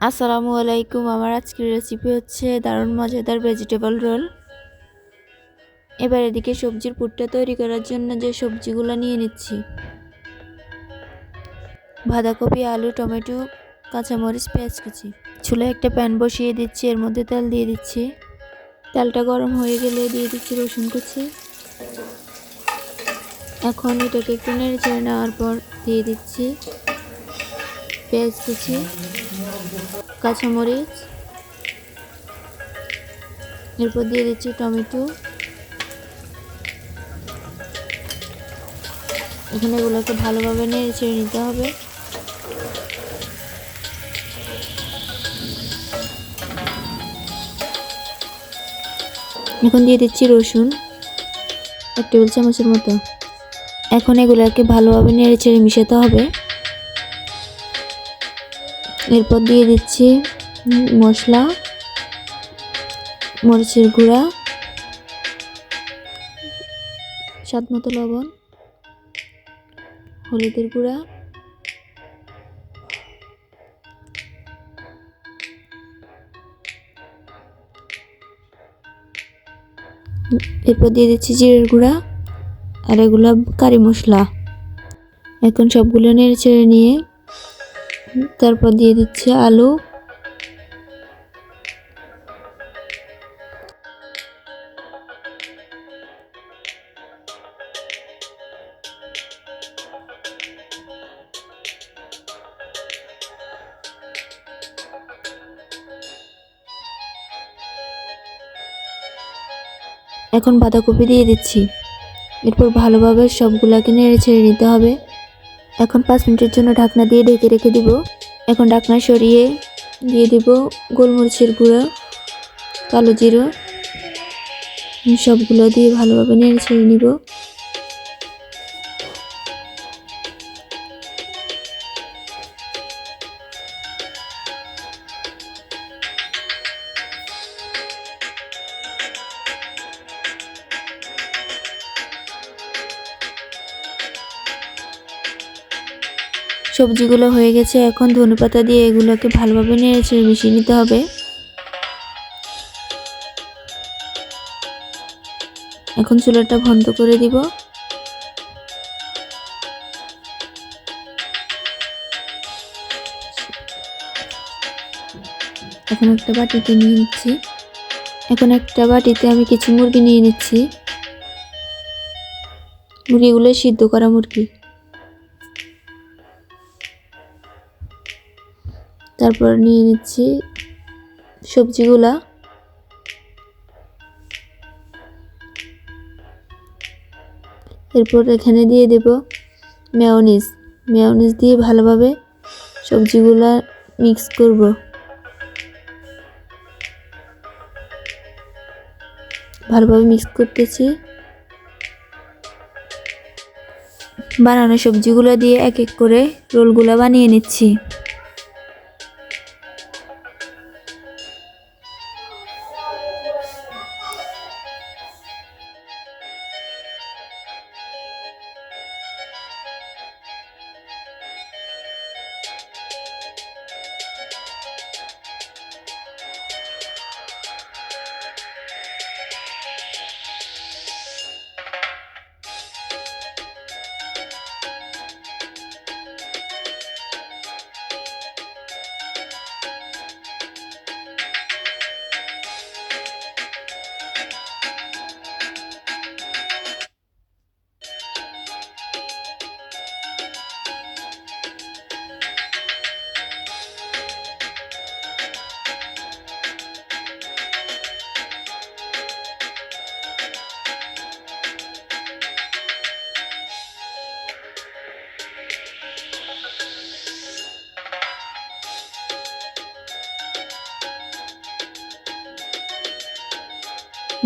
আসসালামু আলাইকুম। আমার আজকের রেসিপি হচ্ছে দারুণ মজাদার ভেজিটেবল রোল। এবার এদিকে সবজির পুরটা তৈরি করার জন্য যে সবজিগুলো নিয়ে নিচ্ছি: বাঁধাকপি, আলু, টমেটো, কাঁচামরিচ, পেঁয়াজ কুচি। চুলায় একটা প্যান বসিয়ে দিচ্ছি, এর মধ্যে তেল দিয়ে দিচ্ছি। তেলটা গরম হয়ে গেলে দিয়ে দিচ্ছি রসুন কুচি। এখন এটাকে একটু নেড়ে চেড়ে নেওয়ার পর দিয়ে দিচ্ছি পেঁয়াজ কুচি, কাঁচামরিচ, এরপর দিয়ে দিচ্ছি টমেটো। এখানে এগুলোকে ভালোভাবে নেড়ে ছেড়ে নিতে হবে। এখন দিয়ে দিচ্ছি রসুন 1 টেবিল চামচের মতো। এখন এগুলোকে ভালোভাবে নেড়ে ছেড়ে মিশাতে হবে। এরপর দিয়ে দিচ্ছি মশলা: মরিচের গুঁড়া, স্বাদ মতো লবণ, হলুদের গুঁড়া, এরপর দিয়ে দিচ্ছি জিরের গুঁড়া, আর এগুলো কারি মশলা। এখন সবগুলো নেড়ে ছেড়ে নিয়ে তারপর দিয়ে দিচ্ছি আলু। এখন বাঁধাকপি দিয়ে দিচ্ছি। এরপর ভালোভাবে সবগুলাকে নেড়ে ছেড়ে নিতে হবে। এখন 5 মিনিটের জন্য ঢাকনা দিয়ে ঢেকে রেখে দিব। এখন ঢাকনা সরিয়ে দিয়ে দিব গোলমরিচের গুঁড়া, কালো জিরা, সবগুলো দিয়ে ভালোভাবে নেড়ে ছেড়ে নিব। সবজিগুলো হয়ে গেছে। এখন ধনেপাতা দিয়ে এগুলোকে ভালোভাবে নেড়ে ছেড়ে মিশিয়ে নিতে হবে। এখন চুলাটা বন্ধ করে দিব। এখন একটা বাটিতে নিয়ে নিচ্ছি। এখন একটা বাটিতে আমি কিছু মুরগি নিয়ে নিচ্ছি। মুরগিগুলো সিদ্ধ করা মুরগি। তারপর নিয়ে নিচ্ছি সবজিগুলা। এরপর এখানে দিয়ে দেব মেয়োনিজ দিয়ে ভালোভাবে সবজিগুলা মিক্স করব। ভালোভাবে মিক্স করতেছি। বানানো সবজিগুলো দিয়ে এক এক করে রোলগুলা বানিয়ে নিচ্ছি।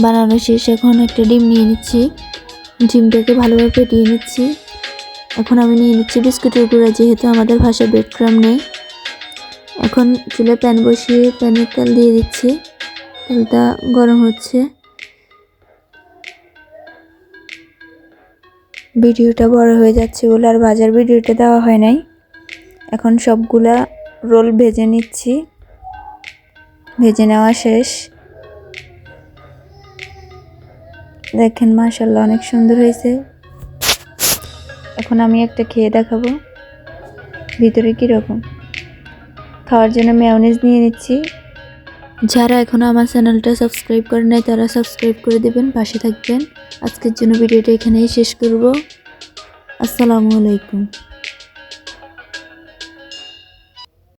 বানানো শেষ। এখন একটা ডিম নিয়ে নিচ্ছি। ডিমটাকে ভালোভাবে ফেটিয়ে নিচ্ছি। এখন আমি নিয়ে নিচ্ছি বিস্কুটের গুঁড়া, যেহেতু আমাদের বাসায় ব্রেড ক্রাম্ব নেই। এখন চুলায় প্যান বসিয়ে প্যানে তেল দিয়ে দিচ্ছি। তেলটা গরম হচ্ছে। ভিডিওটা বড় হয়ে যাচ্ছে বলে আর ভাজার ভিডিওটা দেওয়া হয় নাই। এখন সবগুলা রোল ভেজে নিচ্ছি। ভেজে নেওয়া শেষ। দেখেন মাশাআল্লাহ অনেক সুন্দর হয়েছে। এখন আমি একটা খেয়ে দেখাবো ভিতরে কীরকম। খাওয়ার জন্য মেয়োনিজ নিয়ে নিচ্ছি। যারা এখনও আমার চ্যানেলটা সাবস্ক্রাইব করে নাই তারা সাবস্ক্রাইব করে দেবেন, পাশে থাকবেন। আজকের জন্য ভিডিওটা এখানেই শেষ করব। আসসালামু আলাইকুম।